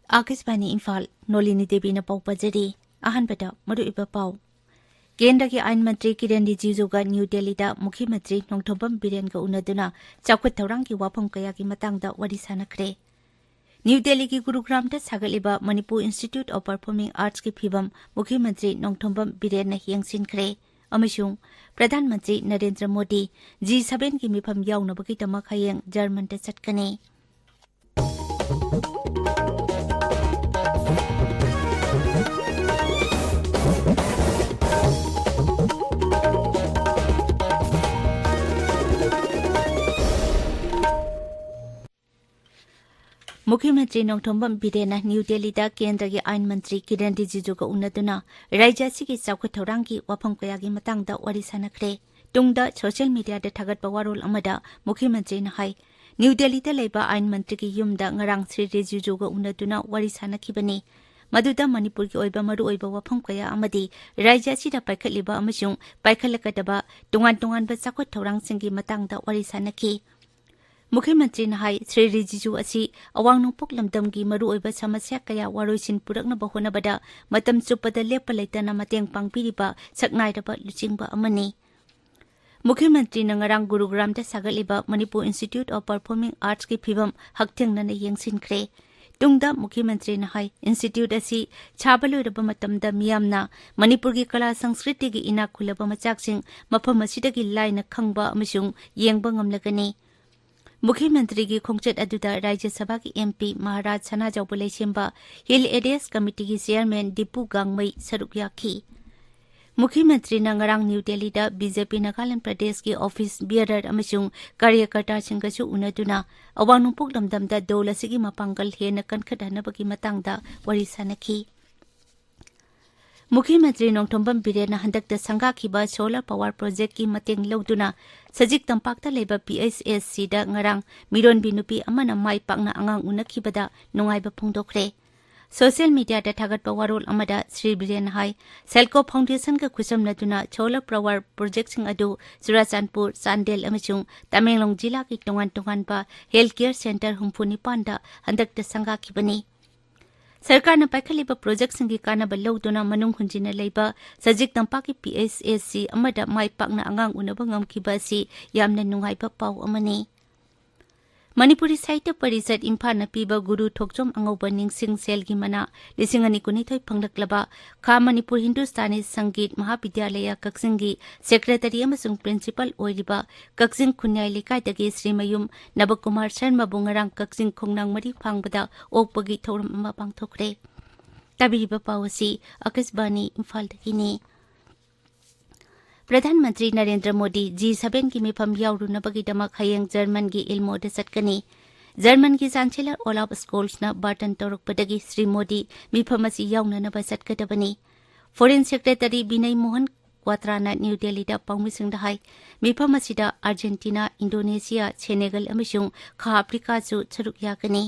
आकाशवाणी इम्फाल नोलिनी देवी न पाउ पजरी अहनबदा मरुइबा पाउ केंद्र के आइन मंत्री किरण रिजिजू का न्यू दिल्ली दा मुख्यमंत्री नोंथोंबम बिरेन का उन्नदुना चौखट थौरांग की वाफम कया की मतंगदा वरी सानखरे न्यू दिल्ली की गुरुग्राम दा सागलिबा Manipur Institute of Performing Arts की फिवम मुख्यमंत्री नोंथोंबम बिरेन न हियंगसिनखरे अमसुंग प्रधानमंत्री नरेंद्र मोदी G7 की मिफम याउनबगी तमक हयेंग जर्मन दा चटकने मुख्यमंत्री नोंथोंबम बिरेन न्यू दिल्ली दा केंद्र के आइन मंत्री किरण रिजिजू का उन्नदुना राज्य की चौखट थौरांग की वाफम कया की मतंगदा वरी सानखरे तुंगदा सोशल मीडिया दा थागतपा वारोल अमदा मुख्यमंत्री न हाई न्यू दिल्ली दा लेबा आइन मंत्री की युमदा ngarang श्री रिजिजू का उन्नदुना वरी सानखिबनी मदुदा मणिपुर की ओइबा मरु ओइबा वाफम कया अमदी राज्य सिदा पाइखलिबा अमसुंग पाइखलकदबा तोंगान तोंगानबा चौखट थौरांग सिंगी मतंगदा वरी सानखि मुख्यमंत्री नहाई श्री रिजिजू असी अवांग नोंपोक लमदम की मरु ओइबा समस्या कया वारोइसिन पुरकनबा होनबदा मतम चुपदा लेप लेतना मतेंग पांगपिरिबा सकनाइरबा लुचिंगबा अमनी मुख्यमंत्री नंगरांग गुरुग्राम दा सागलिबा Manipur Institute of Performing Arts की फिवम हक्थेंगना यंगसिनखरे तुंगदा मुख्यमंत्री नहाई इंस्टीट्यूट असी छाबलोइरबा मतमदा मियामना मणिपुर की कला संस्कृति की इना खुलबा मचाकसिंग मफम असिदगी लाइना खंगबा अमसुंग येंगबा ngamlagani मुख्यमंत्री की खोंगचट अदुदा राज्यसभा की MP महाराज सनाजाउबु लैसेंबा हिल एडेस कमिटी की चेयरमैन दीपू गांगमई सरुक याखी मुख्यमंत्री नंगरांग न्यू दिल्ली दा बीजेपी नागालैंड प्रदेश की ऑफिस बियरर अमसुंग कार्यकर्ता सिंगसु उनदुना अवांग नोंपोक लमदमदा दौल असिगी मपांगल हेन कनखदनबगी मतंगदा वरी सानखी मुख्यमंत्री नोंथोंबम बिरेन हंदकता संगाखिबा सोलर पावर प्रोजेक्ट की मतेंग लौदुना सजिक तंपाकता लेबा PHSC दा ngarang मिरोनबी नुपी अमना माई पाकना अंगांग उनखिबदा नुंगाइबा फोंदोखरे सोशल मीडिया दा थागतपा वारोल अमदा श्री बिरेन हाई सेल्को फाउंडेशन का खुसमनदुना सोलर पावर प्रोजेक्ट सिंग अदु चुराचांदपुर चांदेल अमसुंग तमेंगलोंग जिला की तोंगान तोंगानबा हेल्थ केयर सेंटर हुंफुनिपांदा हंदकता संगाखिबनी सरकार न पाइखलिबा प्रोजेक्ट सिंगी कानबा लौदुना मनुंग हुंजिना लेबा सजिक तंपा की PHSC अमदा माई पाकना अंगांग उनबा ngamखिबा सि यामना नुंगाइबा पाउ अमनी मणिपुरी साहित्य परिषद इम्फाल न पीबा गुरु थोकचोम अंगौबा निंगसिंग सेल की मना 2019 फंगलक्लबा खा मणिपुर हिंदुस्तानी संगीत महाविद्यालय कक्सिंगी सेक्रेटरी अमसुंग प्रिंसिपल ओइरिबा कक्सिंग खुन्याई लेकाइदगी श्रीमयुम नबकुमार शर्मा बुंगरांग कक्सिंग खोंगनांग मरी फांगबदा ओकपगी थौरम अमा पांगथोखरे ताबिरिबा पावसी आकाशवाणी इम्फालदगिनी प्रधानमंत्री नरेंद्र मोदी G7 की मिफम याउरुनबगीदमक हयेंग जर्मन की इल्मोद चटकनी जर्मन की चांसलर ओलाफ स्कोल्स न बार्टन तौरकपदगी श्री मोदी मिफम असि याउननबा चटकदबनी फॉरेन सेक्रेटरी विनय मोहन क्वात्राना न्यू दिल्ली दा पाउमिसिंग हाई मिफम असिदा अर्जेंटीना इंडोनेशिया सेनेगल अमसुंग खा अफ्रीका सु सरुक यागनी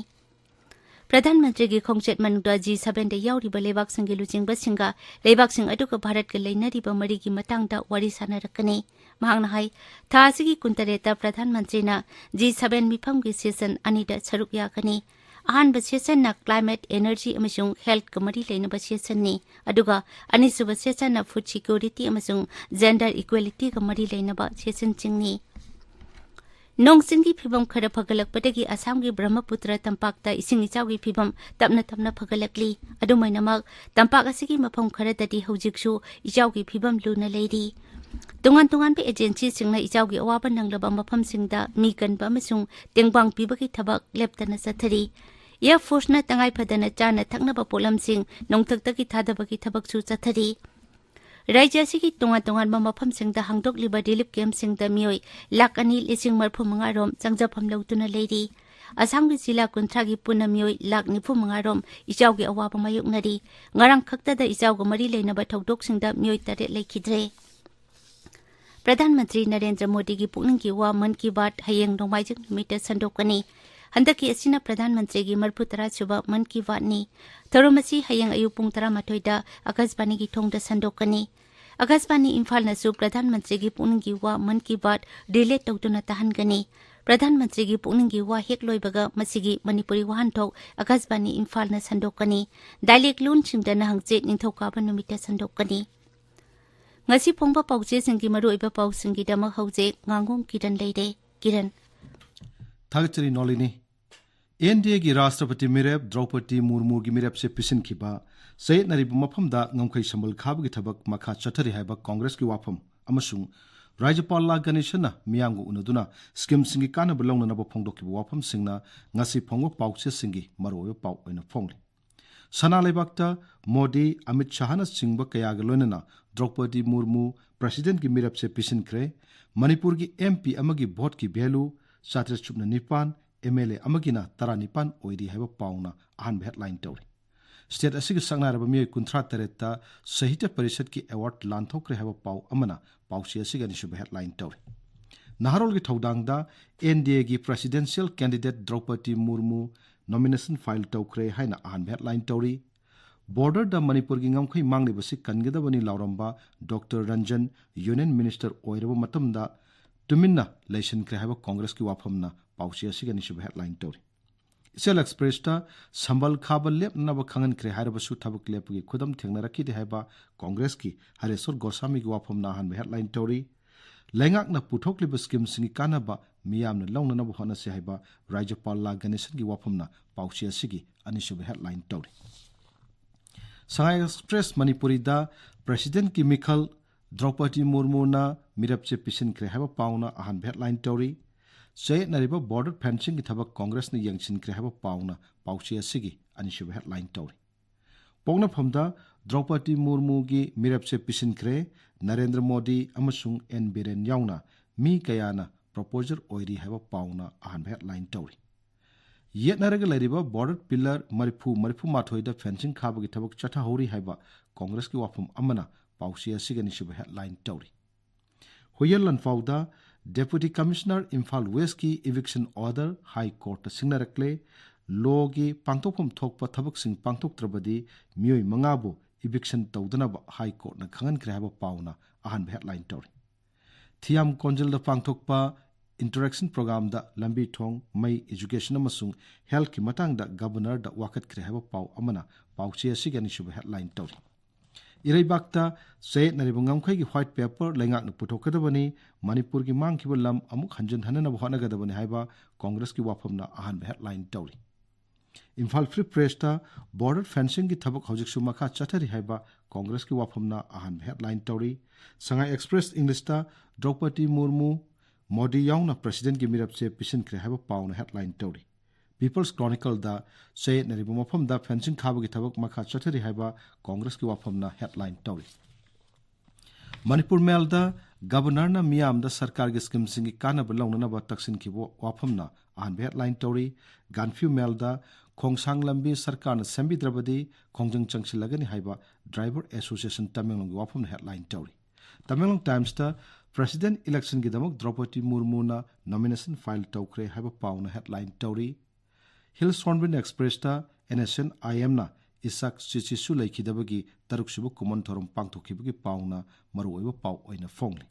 प्रधानमंत्री की खोंगचेट मनुदा G7 दा याउरिबा लेबाकसिंग की लुचिंगबसिंगा लेबाकसिंग अदुगा भारत के लैनरिबा मरी की मतंगदा वरी सानरकनी महांगना हाई थासिगी कुंतरेता प्रधानमंत्री ना G7 मिफम की सेशन अनिदा सरुक यागनी अहानबा सेशन ना क्लाइमेट एनर्जी अमसुंग हेल्थ का मरी लेनबा सेशन नि अदुगा अनिसुबा सेशन ना फूड सिक्योरिटी अमसुंग जेंडर इक्वालिटी का मरी लेनबा सेशन चिंगनी नोंगसिन की फिबम खर फगलकपदगी असम की ब्रह्मपुत्र तंपाकता इसिंग इचाव की फिबम तपना तपना फगलकली अदुमैनमक तंपाक असिगी मफम खरददी हौजिकसु इचाव की फिबम लुना लेरी तोंगान तोंगान पे एजेंसी सिंगना इचाव की अवाबा नंगलबा मफम सिंगदा मी कनबा अमसुंग तेंगबांग पिबगी थबक लेप्तना चथरी एयर फोर्स न तंगाई फदना चाना थकनबा पोलम सिंग नोंथक्तगी थादबगी थबकसु चथरी राज्य की तोंगान तोंगान मफम सिंगदा हांगदोकलिबा रिलीफ कैम्प सिंगदा मियोय लाख 2.45 रोम चंगजफम लौतुना लेरी असम की जिला कुंथ्रा की पुना मियोय लाख 95 रोम इचाव की अवाबा मायुकनरी ngarang खक्तदा इचाव मरी लेनबा थौदोकसिंगदा मियोय तरे लेखिद्रे प्रधानमंत्री नरेंद्र मोदी की पुकनिंग की वा मन की बात हयेंग नोंमाइजिंग नुमित संदोकनी हंदकी असिना प्रधानमंत्री की मरफुतरा सुबह मन की बात नी थरोमसी हयंग अयु पुंग 13 आकाशवाणी की थोंग संदोकनी आकाशवाणी इम्फाल नसु प्रधानमंत्री की पुंग की वा मन की बात डिले तौतुना तहनगनी प्रधानमंत्री की पुंग की वा हेक लोइबगा मसिगी मणिपुरी वाहनथोक आकाशवाणी इम्फाल न संदोकनी dialect loon सिंगदना हंगचे निंथौकाबा नुमिता संदोकनी ngasi phongba pawche singki maruiba paw singki dama hauze ngangom kiran leide kiran thagchari nolini NDA gi rashtrapati mirep Draupadi Murmu gi mirep se pisin khiba sayed narib mafam da ngamkhai sambal khab gi thabak makha chathari haiba congress gi wafam amasung Rajapal la ganeshana miyang gu unaduna scheme singi kana belongna na ba phongdok ki wafam singna ngasi phongwa pawche singi maruiba paw oina phongli Sana Lebakta, Modi, Amit Shahana Singba Kayagalonana, Draupadi Murmu, President ki mirap se pisin kre, Manipur ki MP amagi bot ki belu, Satra Chupna Nipan, MLA amagina Tara Nipan oidi heba pauna ahan headline tawri. State asig sangna rabami kuntra tereta Sahitya Parishad ki award lanthokre heba pau amana pausi asig ani shub headline tawri. Naharol ki thaudangda NDA ki presidential candidate Draupadi Murmu nomination file tawkre haina ahan headline tawri border da Manipur gi ngamkhai mangli basi kangeda bani lauramba Dr Ranjan Union Minister oirabo matamda tuminna election kre haba Congress ki wafamna pausi asiga ni shub headline tawri Isel Express ta sambal khabal lep na ba khangan kre haraba su thabak lep gi khudam thengna rakhi de haba Congress ki Haresor Goswami gi wafamna ahan headline tawri Lengak na puthokli ba scheme singi kana ba miyam na long na ba hona se haiba Rajapal la Ganeshan gi wafamna pauchi asigi anishu headline tawri Sangai Express Manipuri da President ki Mikhal Draupadi Murmu na mirapche pisin kre haba pauna ahan headline tawri Sayed nariba border fencing ki thabak Congress ni yangsin kre haba pauna pauchi asigi anishu headline tawri Pongna phamda Draupadi Murmu gi mirapche pisin kre Narendra Modi amasung N Biren yauna mi kayana proposal oiri haba pauna ahan headline tawri Yet naraga lariba border pillar marifu mathoida fencing khaba gi thabak chatha hori haiba Congress ki wafam amana pausi asigani shub headline tawri Hoyelan fauda Deputy Commissioner Imphal West ki eviction order High Court singnarakle law gi pangtokpam thokpa thabak sing pangtok trabadi mioi mangabu eviction tawdana ba High Court na khangan kre haba pauna ahan headline tawri Thiam Konjal da pangtokpa interaction program da lambi thong mai education amasung health ki matang da governor da wakat kre haba paw amana pauchi asigani shub headline tawri Iraibakta say naribungam khai ki white paper lengak na puthokadabani Manipur ki mangkhiba lam amuk hanjan hanana bhana gadabani haiba Congress ki wafamna ahan headline tawri Imphal Free Press ta border fencing ki thabak hojik su makha chathari haiba Congress ki wafamna ahan headline tawri Sangai Express English ta Draupadi Murmu Modi yauna president ki mirapche pisin kre haiba pauna headline tawri People's Chronicle da say naribu mafam da fencing khaba ki thabak makha chathari haiba Congress ki wafamna headline tawri Manipur Mail da governor na miyam da sarkar gi scheme singi kana belongna na ba taksin ki wafamna ahan headline tawri Ganfu Mail da Khongsang lambi sarkar na sembi drabadi khongjang changsilagani haiba driver association Tamenglong gi wafamna headline tawri Tamenglong Times da president election gi damak Draupadi Murmu na nomination file tawkre haiba pauna headline tawri Hills Hornbill Express ta NSN IM na Isak Chichisu laikhidabagi taruksubu common thorum pangthokibagi pauna maruoiba paw oina phongli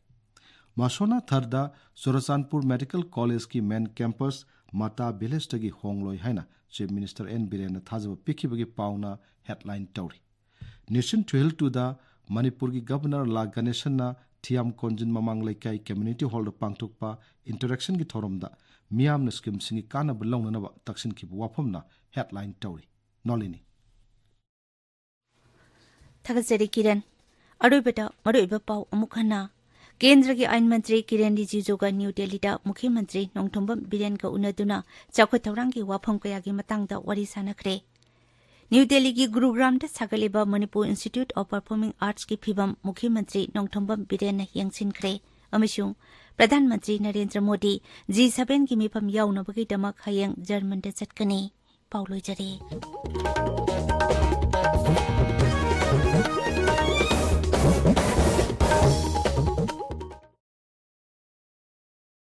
Masona tharda Sorachanpur Medical College ki main campus Mata Village tagi hongloi haina Chief Minister N Biren thajaba pikhibagi pauna headline tawri Nation 12 to the Manipur ki Governor La Ganeshan na Thiam Konjin Mamang Laikai Community Hall pangthokpa interaction ki thorum da miyam na scheme singi kana belong na ba taksin ki wafam na headline tawri Nolini Thagajari Kiran Aruibata maruiba paw amukhana Kendra ki Ain Mantri Kiran Rijiju ga New Delhi da Mukhyamantri Nongthombam Biren ka unaduna chakwa thaurang ki wafam kaya gi matang da wari sanakre New Delhi ki Gurugram da sagaleba Manipur Institute of Performing Arts ki phibam Mukhyamantri Nongthombam Biren na yangsin kre amishung Pradhanmantri Narendra Modi G7 ki mifam yaunabagi damak hayang German da chatkani pauloi jare